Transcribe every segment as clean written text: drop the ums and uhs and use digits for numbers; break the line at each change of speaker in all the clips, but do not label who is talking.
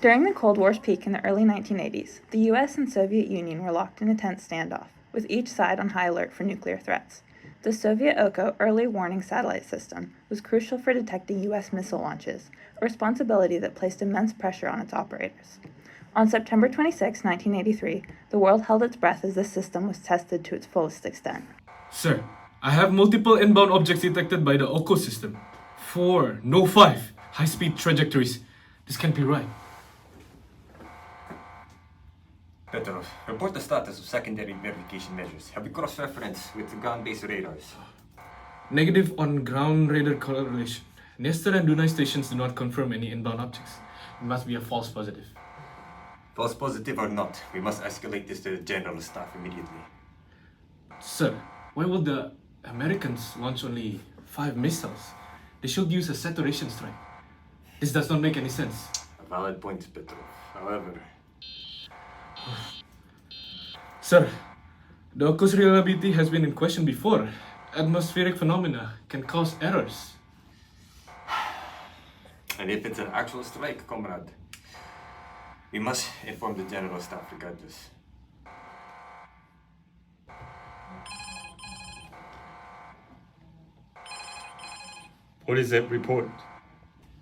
During the Cold War's peak in the early 1980s, the US and Soviet Union were locked in a tense standoff, with each side on high alert for nuclear threats. The Soviet OCO early warning satellite system was crucial for detecting US missile launches, a responsibility that placed immense pressure on its operators. On September 26, 1983, the world held its breath as this system was tested to its fullest extent.
Sir, I have multiple inbound objects detected by the OCO system. 4, no 5, high-speed trajectories. This can't be right.
Petrov, report the status of secondary verification measures. Have you cross-referenced with the ground-based radars?
Negative on ground radar correlation. Nestor and Dunai stations do not confirm any inbound objects. It must be a false positive.
False positive or not, we must escalate this to the general staff immediately.
Sir, why would the Americans launch only 5 missiles? They should use a saturation strike. This does not make any sense.
A valid point, Petrov. However...
Sir, the OCO's reliability has been in question before. Atmospheric phenomena can cause errors.
And if it's an actual strike, comrade, we must inform the general staff regardless.
What is that report?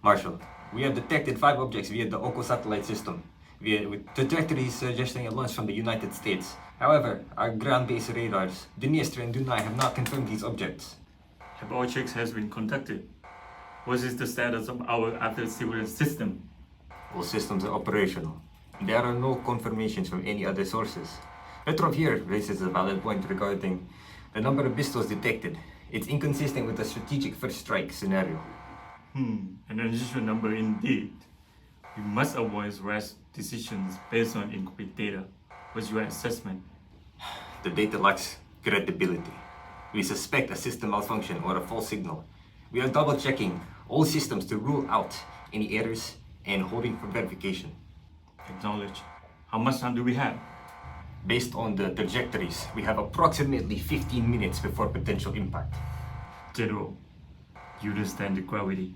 Marshal, we have detected 5 objects via the OCO satellite system, with trajectories suggesting a launch from the United States. However, our ground-based radars, Dniester and Dunai, have not confirmed these objects.
Have all checks has been conducted? What is the status of our after surveillance system?
All systems are operational. There are no confirmations from any other sources. Petrov here raises a valid point regarding the number of pistols detected. It's inconsistent with the strategic first strike scenario.
An unusual number indeed. We must avoid rash decisions based on incomplete data. What's your assessment?
The data lacks credibility. We suspect a system malfunction or a false signal. We are double-checking all systems to rule out any errors and holding for verification.
Acknowledge. How much time do we have?
Based on the trajectories, we have approximately 15 minutes before potential impact.
General, you understand the gravity.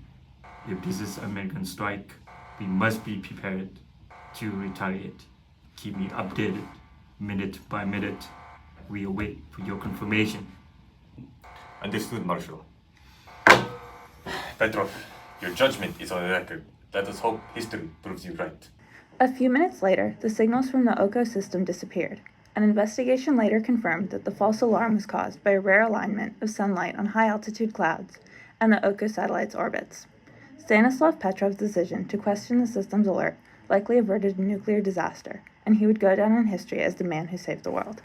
If this is American strike, we must be prepared to retaliate. Keep me updated, minute by minute. We await for your confirmation.
Understood, Marshal. Petrov, your judgment is on record. Let us hope history proves you right.
A few minutes later, the signals from the OCO system disappeared. An investigation later confirmed that the false alarm was caused by a rare alignment of sunlight on high-altitude clouds and the OCO satellite's orbits. Stanislav Petrov's decision to question the system's alert likely averted a nuclear disaster, and he would go down in history as the man who saved the world.